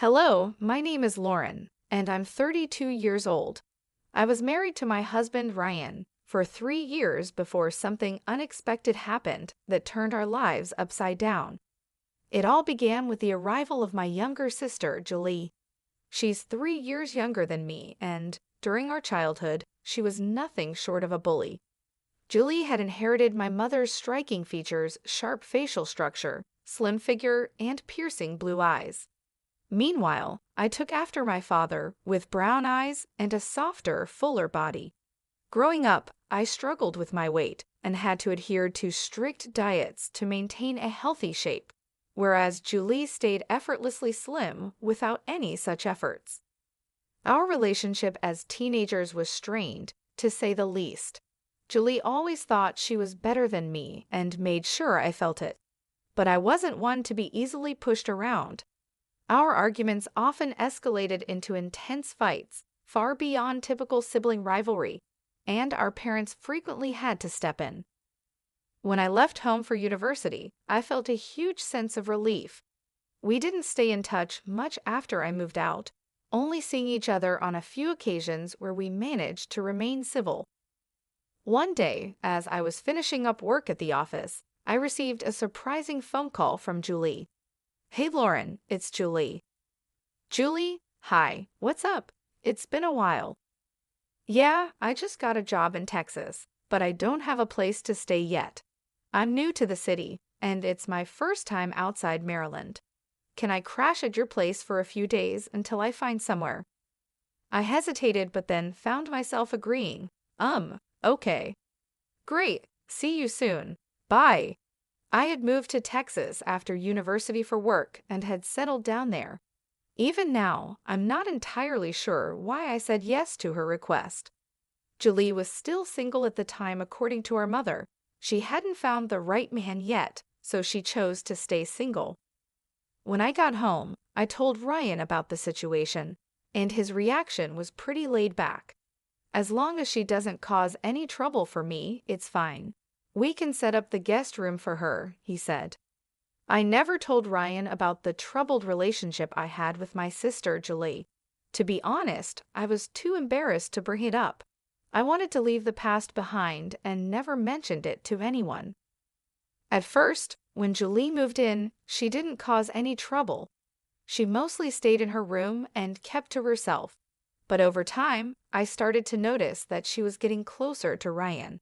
Hello, my name is Lauren, and I'm 32 years old. I was married to my husband Ryan for 3 years before something unexpected happened that turned our lives upside down. It all began with the arrival of my younger sister, Julie. She's 3 years younger than me, and during our childhood, she was nothing short of a bully. Julie had inherited my mother's striking features, sharp facial structure, slim figure, and piercing blue eyes. Meanwhile, I took after my father with brown eyes and a softer, fuller body. Growing up, I struggled with my weight and had to adhere to strict diets to maintain a healthy shape, whereas Julie stayed effortlessly slim without any such efforts. Our relationship as teenagers was strained, to say the least. Julie always thought she was better than me and made sure I felt it. But I wasn't one to be easily pushed around. Our arguments often escalated into intense fights, far beyond typical sibling rivalry, and our parents frequently had to step in. When I left home for university, I felt a huge sense of relief. We didn't stay in touch much after I moved out, only seeing each other on a few occasions where we managed to remain civil. One day, as I was finishing up work at the office, I received a surprising phone call from Julie. "Hey Lauren, it's Julie." "Julie, hi, what's up? It's been a while." "Yeah, I just got a job in Texas, but I don't have a place to stay yet. I'm new to the city, and it's my first time outside Maryland. Can I crash at your place for a few days until I find somewhere?" I hesitated, but then found myself agreeing. Okay. "Great, see you soon. Bye." I had moved to Texas after university for work and had settled down there. Even now, I'm not entirely sure why I said yes to her request. Julie was still single at the time, according to our mother. She hadn't found the right man yet, so she chose to stay single. When I got home, I told Ryan about the situation, and his reaction was pretty laid back. "As long as she doesn't cause any trouble for me, it's fine. We can set up the guest room for her," he said. I never told Ryan about the troubled relationship I had with my sister, Julie. To be honest, I was too embarrassed to bring it up. I wanted to leave the past behind and never mentioned it to anyone. At first, when Julie moved in, she didn't cause any trouble. She mostly stayed in her room and kept to herself. But over time, I started to notice that she was getting closer to Ryan.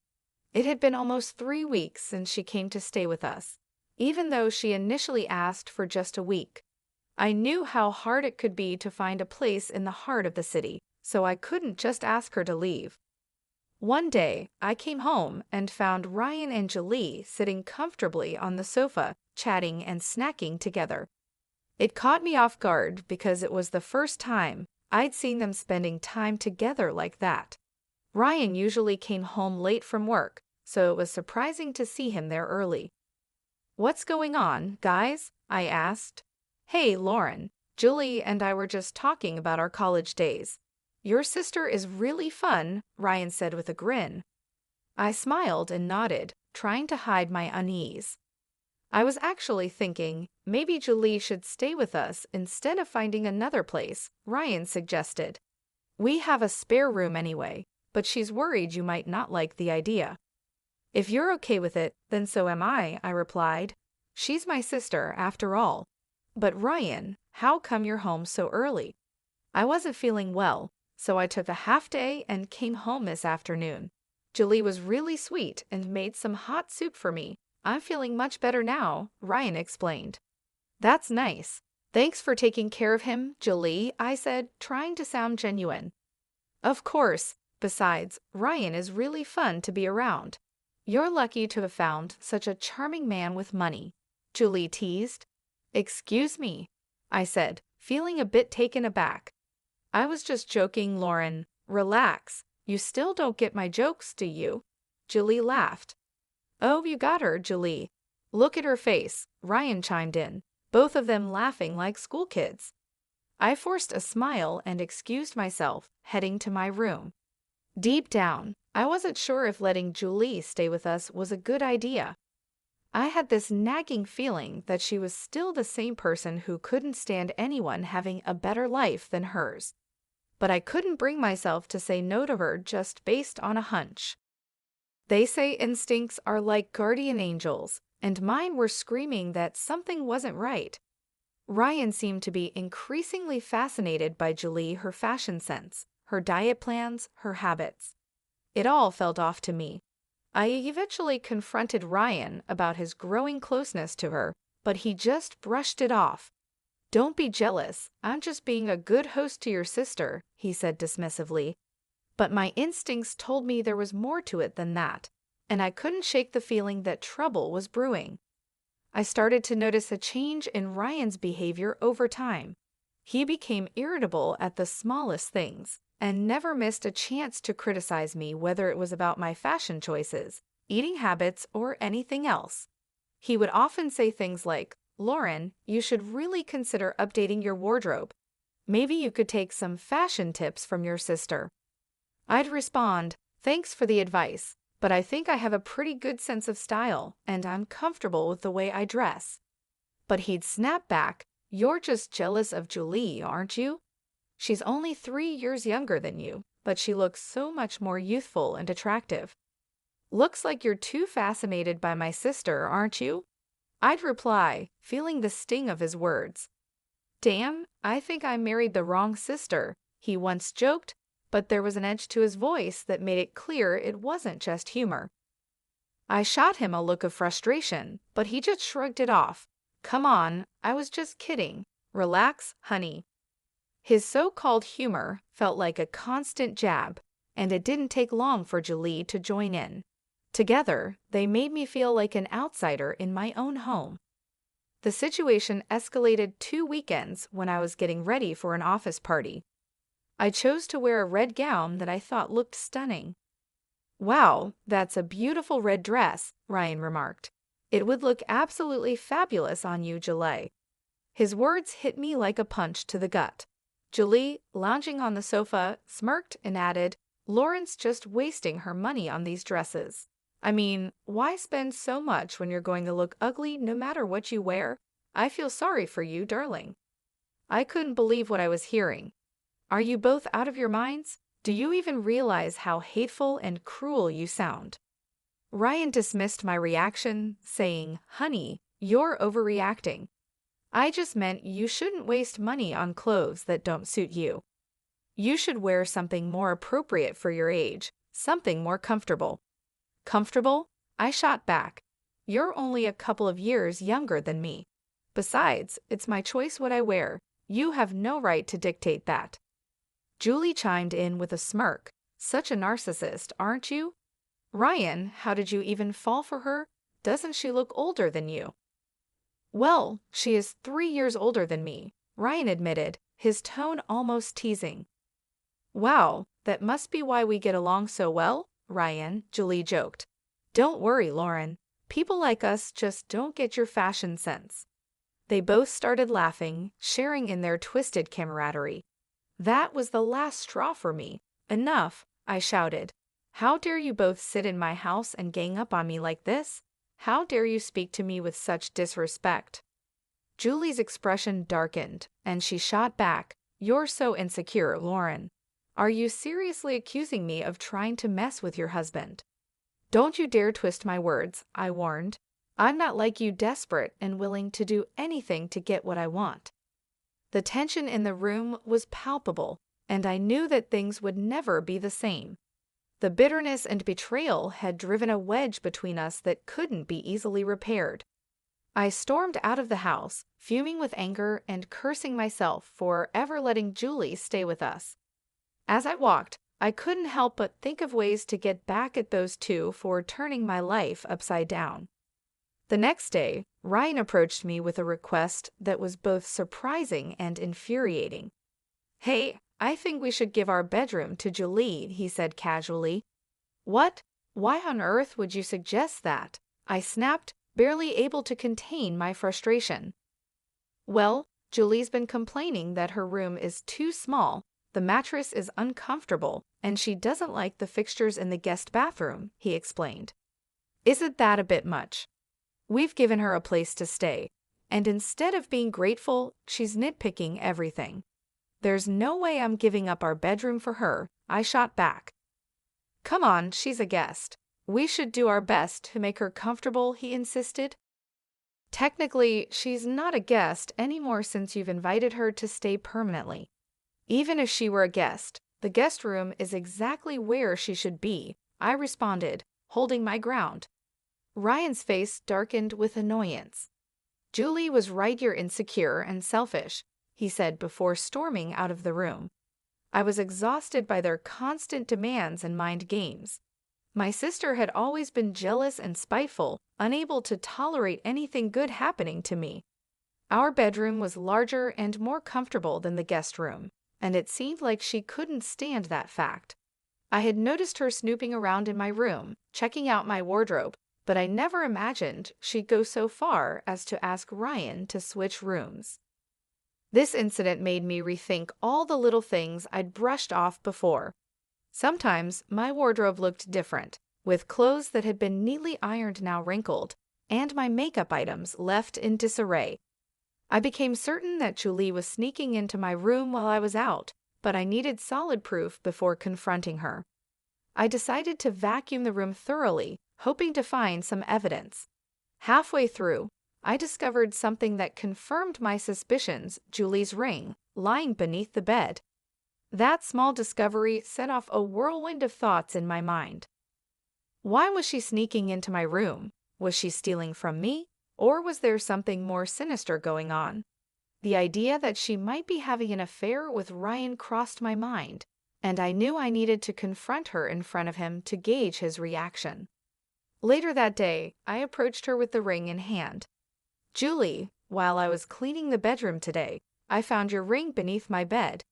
It had been almost 3 weeks since she came to stay with us, even though she initially asked for just a week. I knew how hard it could be to find a place in the heart of the city, so I couldn't just ask her to leave. One day, I came home and found Ryan and Julie sitting comfortably on the sofa, chatting and snacking together. It caught me off guard because it was the first time I'd seen them spending time together like that. Ryan usually came home late from work, so it was surprising to see him there early. "What's going on, guys?" I asked. "Hey, Lauren, Julie and I were just talking about our college days. Your sister is really fun," Ryan said with a grin. I smiled and nodded, trying to hide my unease. I was actually thinking maybe Julie should stay with us instead of finding another place, Ryan suggested. "We have a spare room anyway, but she's worried you might not like the idea." "If you're okay with it, then so am I replied. "She's my sister, after all." "But Ryan, how come you're home so early?" "I wasn't feeling well, so I took a half day and came home this afternoon. Julie was really sweet and made some hot soup for me. I'm feeling much better now," Ryan explained. "That's nice. Thanks for taking care of him, Julie," I said, trying to sound genuine. "Of course. Besides, Ryan is really fun to be around. You're lucky to have found such a charming man with money," Julie teased. "Excuse me," I said, feeling a bit taken aback. "I was just joking, Lauren. Relax. You still don't get my jokes, do you?" Julie laughed. "Oh, you got her, Julie. Look at her face," Ryan chimed in, both of them laughing like school kids. I forced a smile and excused myself, heading to my room. Deep down, I wasn't sure if letting Julie stay with us was a good idea. I had this nagging feeling that she was still the same person who couldn't stand anyone having a better life than hers. But I couldn't bring myself to say no to her just based on a hunch. They say instincts are like guardian angels, and mine were screaming that something wasn't right. Ryan seemed to be increasingly fascinated by Julie, her fashion sense, her diet plans, her habits. It all felt off to me. I eventually confronted Ryan about his growing closeness to her, but he just brushed it off. "Don't be jealous, I'm just being a good host to your sister," he said dismissively. But my instincts told me there was more to it than that, and I couldn't shake the feeling that trouble was brewing. I started to notice a change in Ryan's behavior over time. He became irritable at the smallest things, and never missed a chance to criticize me, whether it was about my fashion choices, eating habits, or anything else. He would often say things like, "Lauren, you should really consider updating your wardrobe. Maybe you could take some fashion tips from your sister." I'd respond, "Thanks for the advice, but I think I have a pretty good sense of style, and I'm comfortable with the way I dress." But he'd snap back, "You're just jealous of Julie, aren't you? She's only 3 years younger than you, but she looks so much more youthful and attractive. Looks like you're too fascinated by my sister, aren't you?" I'd reply, feeling the sting of his words. "Damn, I think I married the wrong sister," he once joked, but there was an edge to his voice that made it clear it wasn't just humor. I shot him a look of frustration, but he just shrugged it off. "Come on, I was just kidding. Relax, honey." His so-called humor felt like a constant jab, and it didn't take long for Julie to join in. Together, they made me feel like an outsider in my own home. The situation escalated 2 weekends when I was getting ready for an office party. I chose to wear a red gown that I thought looked stunning. "Wow, that's a beautiful red dress," Ryan remarked. "It would look absolutely fabulous on you, Julie." His words hit me like a punch to the gut. Julie, lounging on the sofa, smirked and added, "Lauren's just wasting her money on these dresses. I mean, why spend so much when you're going to look ugly no matter what you wear? I feel sorry for you, darling." I couldn't believe what I was hearing. "Are you both out of your minds? Do you even realize how hateful and cruel you sound?" Ryan dismissed my reaction, saying, "Honey, you're overreacting. I just meant you shouldn't waste money on clothes that don't suit you. You should wear something more appropriate for your age, something more comfortable." "Comfortable?" I shot back. "You're only a couple of years younger than me. Besides, it's my choice what I wear. You have no right to dictate that." Julie chimed in with a smirk. "Such a narcissist, aren't you? Ryan, how did you even fall for her? Doesn't she look older than you?" "Well, she is 3 years older than me," Ryan admitted, his tone almost teasing. "Wow, that must be why we get along so well, Ryan," Julie joked. "Don't worry, Lauren. People like us just don't get your fashion sense." They both started laughing, sharing in their twisted camaraderie. That was the last straw for me. "Enough," I shouted. "How dare you both sit in my house and gang up on me like this? How dare you speak to me with such disrespect?" Julie's expression darkened, and she shot back, "You're so insecure, Lauren. Are you seriously accusing me of trying to mess with your husband?" "Don't you dare twist my words," I warned. "I'm not like you, desperate and willing to do anything to get what I want." The tension in the room was palpable, and I knew that things would never be the same. The bitterness and betrayal had driven a wedge between us that couldn't be easily repaired. I stormed out of the house, fuming with anger and cursing myself for ever letting Julie stay with us. As I walked, I couldn't help but think of ways to get back at those two for turning my life upside down. The next day, Ryan approached me with a request that was both surprising and infuriating. "Hey, I think we should give our bedroom to Julie," he said casually. "What? Why on earth would you suggest that?" I snapped, barely able to contain my frustration. "Well, Julie's been complaining that her room is too small, the mattress is uncomfortable, and she doesn't like the fixtures in the guest bathroom," he explained. "Isn't that a bit much?" We've given her a place to stay, and instead of being grateful, she's nitpicking everything. There's no way I'm giving up our bedroom for her, I shot back. Come on, she's a guest. We should do our best to make her comfortable, he insisted. Technically, she's not a guest anymore since you've invited her to stay permanently. Even if she were a guest, the guest room is exactly where she should be, I responded, holding my ground. Ryan's face darkened with annoyance. Julie was right, you're insecure and selfish, he said before storming out of the room. I was exhausted by their constant demands and mind games. My sister had always been jealous and spiteful, unable to tolerate anything good happening to me. Our bedroom was larger and more comfortable than the guest room, and it seemed like she couldn't stand that fact. I had noticed her snooping around in my room, checking out my wardrobe, but I never imagined she'd go so far as to ask Ryan to switch rooms. This incident made me rethink all the little things I'd brushed off before. Sometimes my wardrobe looked different, with clothes that had been neatly ironed now wrinkled, and my makeup items left in disarray. I became certain that Julie was sneaking into my room while I was out, but I needed solid proof before confronting her. I decided to vacuum the room thoroughly, hoping to find some evidence. Halfway through, I discovered something that confirmed my suspicions: Julie's ring, lying beneath the bed. That small discovery set off a whirlwind of thoughts in my mind. Why was she sneaking into my room? Was she stealing from me? Or was there something more sinister going on? The idea that she might be having an affair with Ryan crossed my mind, and I knew I needed to confront her in front of him to gauge his reaction. Later that day, I approached her with the ring in hand. Julie, while I was cleaning the bedroom today, I found your ring beneath my bed.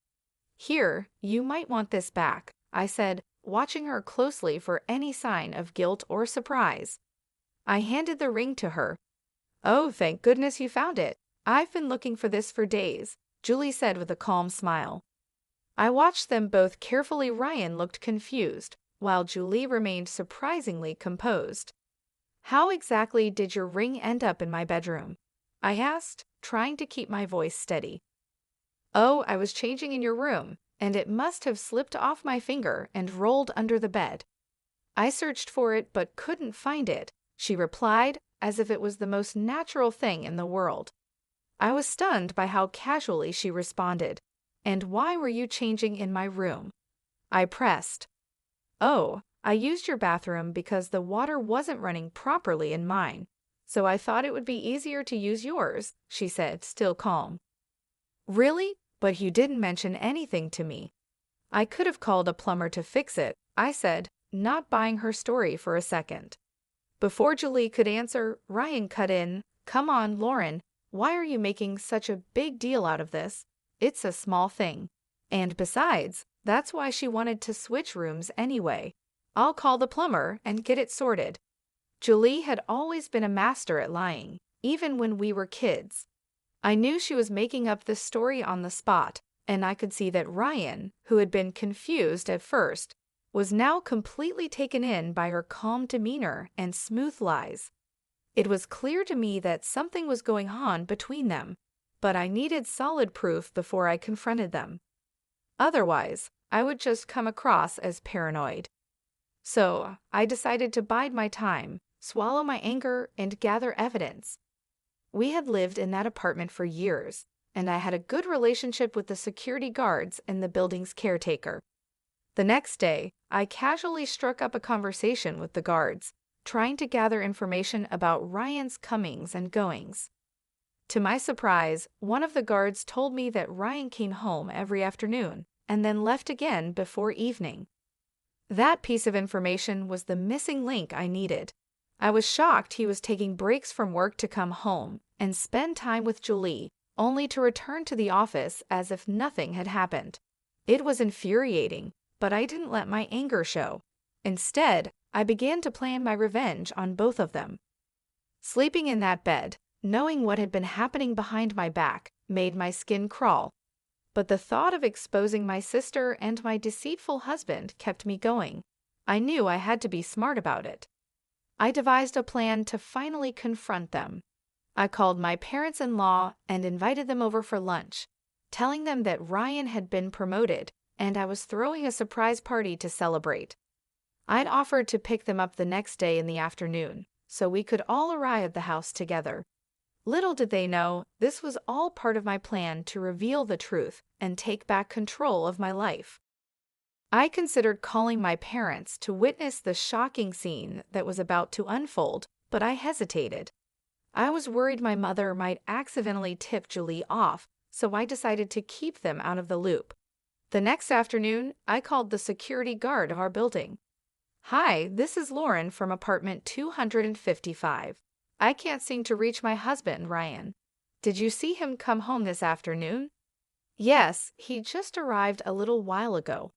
Here, you might want this back, I said, watching her closely for any sign of guilt or surprise. I handed the ring to her. Oh, thank goodness you found it. I've been looking for this for days, Julie said with a calm smile. I watched them both carefully. Ryan looked confused, while Julie remained surprisingly composed. How exactly did your ring end up in my bedroom? I asked, trying to keep my voice steady. Oh, I was changing in your room, and it must have slipped off my finger and rolled under the bed. I searched for it but couldn't find it, she replied, as if it was the most natural thing in the world. I was stunned by how casually she responded. And why were you changing in my room? I pressed. Oh, I used your bathroom because the water wasn't running properly in mine, so I thought it would be easier to use yours, she said, still calm. Really? But you didn't mention anything to me. I could have called a plumber to fix it, I said, not buying her story for a second. Before Julie could answer, Ryan cut in. Come on, Lauren, why are you making such a big deal out of this? It's a small thing. And besides, that's why she wanted to switch rooms anyway. I'll call the plumber and get it sorted. Julie had always been a master at lying, even when we were kids. I knew she was making up this story on the spot, and I could see that Ryan, who had been confused at first, was now completely taken in by her calm demeanor and smooth lies. It was clear to me that something was going on between them, but I needed solid proof before I confronted them. Otherwise, I would just come across as paranoid. So, I decided to bide my time, swallow my anger, and gather evidence. We had lived in that apartment for years, and I had a good relationship with the security guards and the building's caretaker. The next day, I casually struck up a conversation with the guards, trying to gather information about Ryan's comings and goings. To my surprise, one of the guards told me that Ryan came home every afternoon and then left again before evening. That piece of information was the missing link I needed. I was shocked he was taking breaks from work to come home and spend time with Julie, only to return to the office as if nothing had happened. It was infuriating, but I didn't let my anger show. Instead, I began to plan my revenge on both of them. Sleeping in that bed, knowing what had been happening behind my back, made my skin crawl. But the thought of exposing my sister and my deceitful husband kept me going. I knew I had to be smart about it. I devised a plan to finally confront them. I called my parents-in-law and invited them over for lunch, telling them that Ryan had been promoted and I was throwing a surprise party to celebrate. I'd offered to pick them up the next day in the afternoon, so we could all arrive at the house together. Little did they know, this was all part of my plan to reveal the truth and take back control of my life. I considered calling my parents to witness the shocking scene that was about to unfold, but I hesitated. I was worried my mother might accidentally tip Julie off, so I decided to keep them out of the loop. The next afternoon, I called the security guard of our building. "Hi, this is Lauren from apartment 255. I can't seem to reach my husband, Ryan. Did you see him come home this afternoon?" "Yes, he just arrived a little while ago.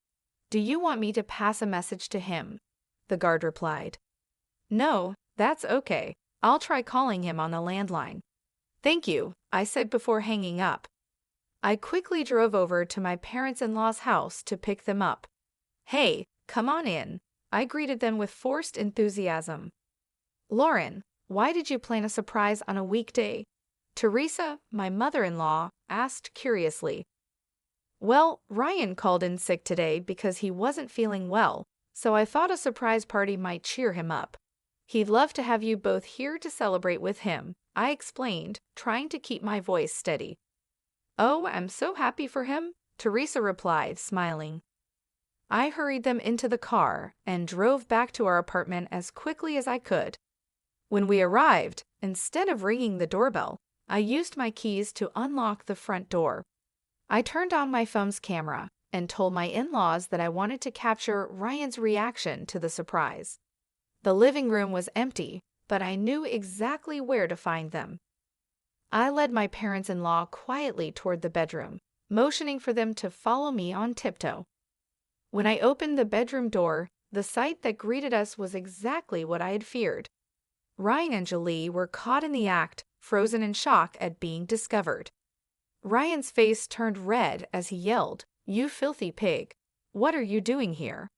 Do you want me to pass a message to him?" the guard replied. "No, that's okay. I'll try calling him on the landline." "Thank you," I said before hanging up. I quickly drove over to my parents-in-law's house to pick them up. "Hey, come on in," I greeted them with forced enthusiasm. "Lauren, why did you plan a surprise on a weekday?" Teresa, my mother-in-law, asked curiously. "Well, Ryan called in sick today because he wasn't feeling well, so I thought a surprise party might cheer him up. He'd love to have you both here to celebrate with him," I explained, trying to keep my voice steady. "Oh, I'm so happy for him," Teresa replied, smiling. I hurried them into the car and drove back to our apartment as quickly as I could. When we arrived, instead of ringing the doorbell, I used my keys to unlock the front door. I turned on my phone's camera and told my in-laws that I wanted to capture Ryan's reaction to the surprise. The living room was empty, but I knew exactly where to find them. I led my parents-in-law quietly toward the bedroom, motioning for them to follow me on tiptoe. When I opened the bedroom door, the sight that greeted us was exactly what I had feared. Ryan and Julie were caught in the act, frozen in shock at being discovered. Ryan's face turned red as he yelled, "You filthy pig! What are you doing here?"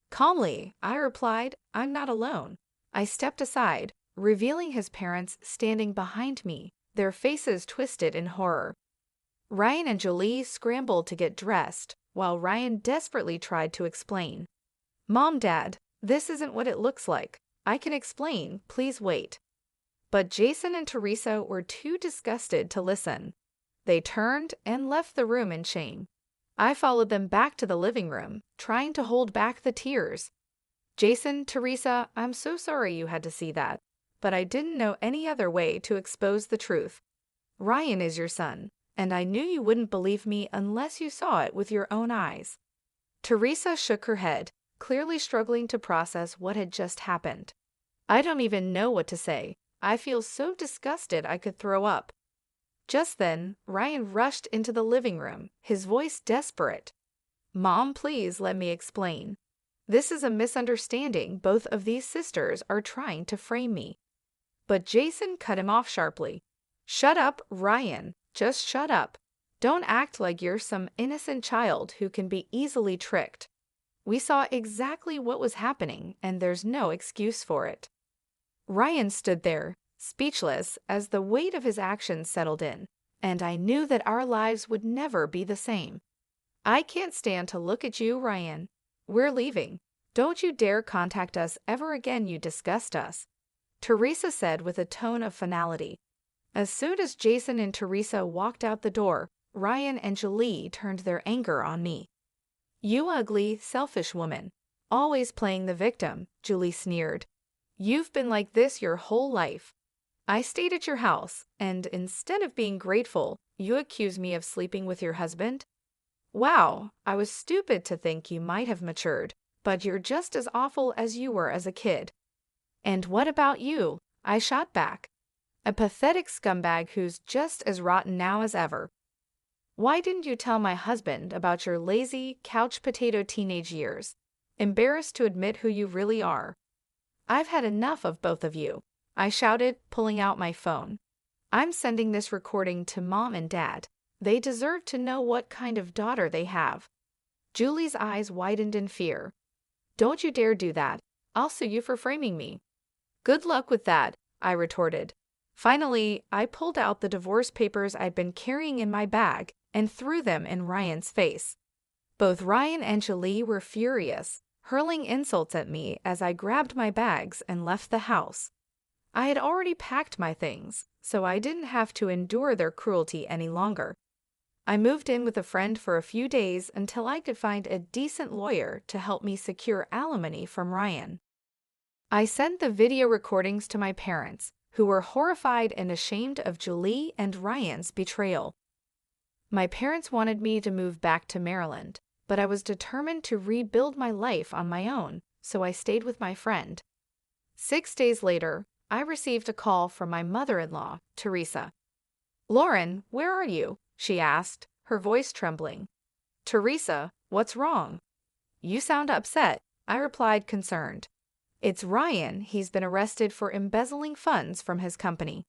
Calmly, I replied, "I'm not alone." I stepped aside, revealing his parents standing behind me, their faces twisted in horror. Ryan and Julie scrambled to get dressed, while Ryan desperately tried to explain. "Mom, Dad, this isn't what it looks like. I can explain, please wait." But Jason and Teresa were too disgusted to listen. They turned and left the room in shame. I followed them back to the living room, trying to hold back the tears. "Jason, Teresa, I'm so sorry you had to see that, but I didn't know any other way to expose the truth. Ryan is your son, and I knew you wouldn't believe me unless you saw it with your own eyes." Teresa shook her head, clearly struggling to process what had just happened. "I don't even know what to say. I feel so disgusted I could throw up." Just then, Ryan rushed into the living room, his voice desperate. "Mom, please let me explain. This is a misunderstanding. Both of these sisters are trying to frame me." But Jason cut him off sharply. "Shut up, Ryan. Just shut up. Don't act like you're some innocent child who can be easily tricked. We saw exactly what was happening, and there's no excuse for it." Ryan stood there, speechless, as the weight of his actions settled in, and I knew that our lives would never be the same. "I can't stand to look at you, Ryan. We're leaving. Don't you dare contact us ever again, you disgust us," Teresa said with a tone of finality. As soon as Jason and Teresa walked out the door, Ryan and Julie turned their anger on me. "You ugly, selfish woman. Always playing the victim," Julie sneered. "You've been like this your whole life. I stayed at your house, and instead of being grateful, you accuse me of sleeping with your husband? Wow, I was stupid to think you might have matured, but you're just as awful as you were as a kid." "And what about you?" I shot back. "A pathetic scumbag who's just as rotten now as ever. Why didn't you tell my husband about your lazy, couch potato teenage years? Embarrassed to admit who you really are." "I've had enough of both of you," I shouted, pulling out my phone. "I'm sending this recording to Mom and Dad. They deserve to know what kind of daughter they have." Julie's eyes widened in fear. "Don't you dare do that. I'll sue you for framing me." Good luck with that, I retorted. Finally, I pulled out the divorce papers I'd been carrying in my bag and threw them in Ryan's face. Both Ryan and Julie were furious, hurling insults at me as I grabbed my bags and left the house. I had already packed my things, so I didn't have to endure their cruelty any longer. I moved in with a friend for a few days until I could find a decent lawyer to help me secure alimony from Ryan. I sent the video recordings to my parents, who were horrified and ashamed of Julie and Ryan's betrayal. My parents wanted me to move back to Maryland, but I was determined to rebuild my life on my own, so I stayed with my friend. 6 days later, I received a call from my mother-in-law, Teresa. "Lauren, where are you?" she asked, her voice trembling. "Teresa, what's wrong?" "You sound upset," I replied, concerned. "It's Ryan. He's been arrested for embezzling funds from his company."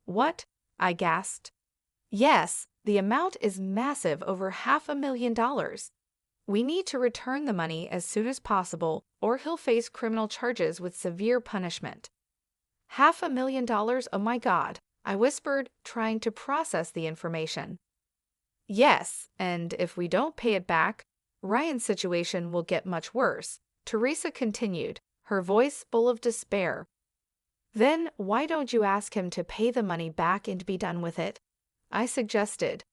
"What?" I gasped. "Yes, the amount is massive, over $500,000. We need to return the money as soon as possible, or he'll face criminal charges with severe punishment." $500,000, oh my God, I whispered, trying to process the information. "Yes, and if we don't pay it back, Ryan's situation will get much worse," Teresa continued, her voice full of despair. "Then why don't you ask him to pay the money back and be done with it?" I suggested.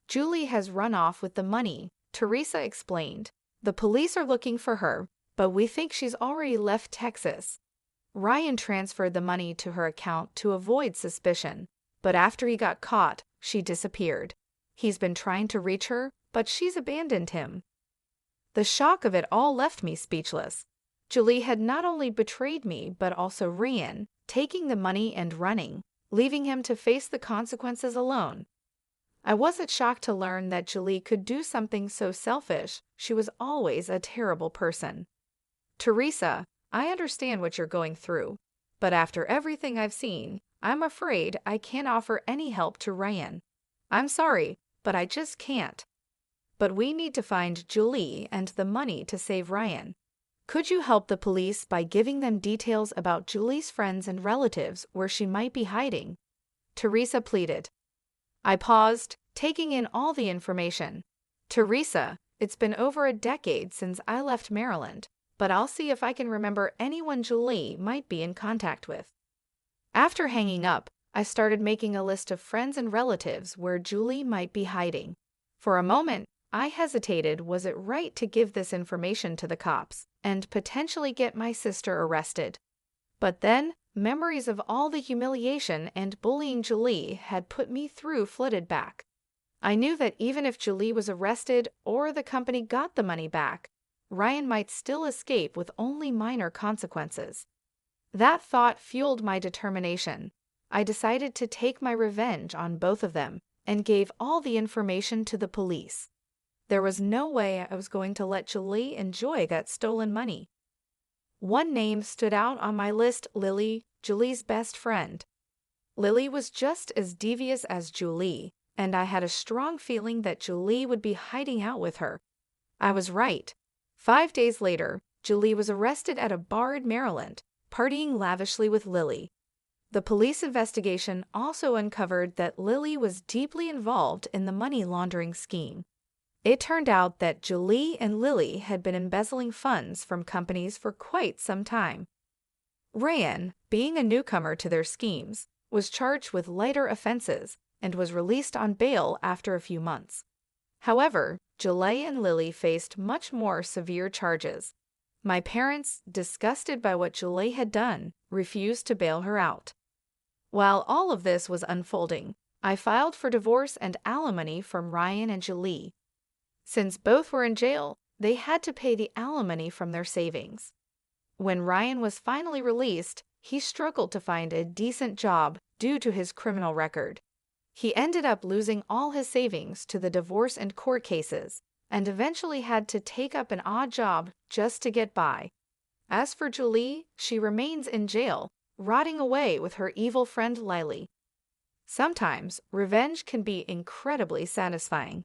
"Julie has run off with the money," Teresa explained. "The police are looking for her, but we think she's already left Texas. Ryan transferred the money to her account to avoid suspicion, but after he got caught, she disappeared. He's been trying to reach her, but she's abandoned him." The shock of it all left me speechless. Julie had not only betrayed me, but also Ryan, taking the money and running, leaving him to face the consequences alone. I wasn't shocked to learn that Julie could do something so selfish. She was always a terrible person. "Teresa, I understand what you're going through, but after everything I've seen, I'm afraid I can't offer any help to Ryan. I'm sorry, but I just can't. But we need to find Julie and the money to save Ryan. Could you help the police by giving them details about Julie's friends and relatives where she might be hiding?" Teresa pleaded. I paused, taking in all the information. "Teresa, it's been over a decade since I left Maryland, but I'll see if I can remember anyone Julie might be in contact with." After hanging up, I started making a list of friends and relatives where Julie might be hiding. For a moment, I hesitated. Was it right to give this information to the cops and potentially get my sister arrested? But then, memories of all the humiliation and bullying Julie had put me through flooded back. I knew that even if Julie was arrested or the company got the money back, Ryan might still escape with only minor consequences. That thought fueled my determination. I decided to take my revenge on both of them and gave all the information to the police. There was no way I was going to let Julie enjoy that stolen money. One name stood out on my list: Lily, Julie's best friend. Lily was just as devious as Julie, and I had a strong feeling that Julie would be hiding out with her. I was right. 5 days later, Julie was arrested at a bar in Maryland, partying lavishly with Lily. The police investigation also uncovered that Lily was deeply involved in the money laundering scheme. It turned out that Julie and Lily had been embezzling funds from companies for quite some time. Ryan, being a newcomer to their schemes, was charged with lighter offenses and was released on bail after a few months. However, Julie and Lily faced much more severe charges. My parents, disgusted by what Julie had done, refused to bail her out. While all of this was unfolding, I filed for divorce and alimony from Ryan and Julie. Since both were in jail, they had to pay the alimony from their savings. When Ryan was finally released, he struggled to find a decent job due to his criminal record. He ended up losing all his savings to the divorce and court cases, and eventually had to take up an odd job just to get by. As for Julie, she remains in jail, rotting away with her evil friend Lily. Sometimes, revenge can be incredibly satisfying.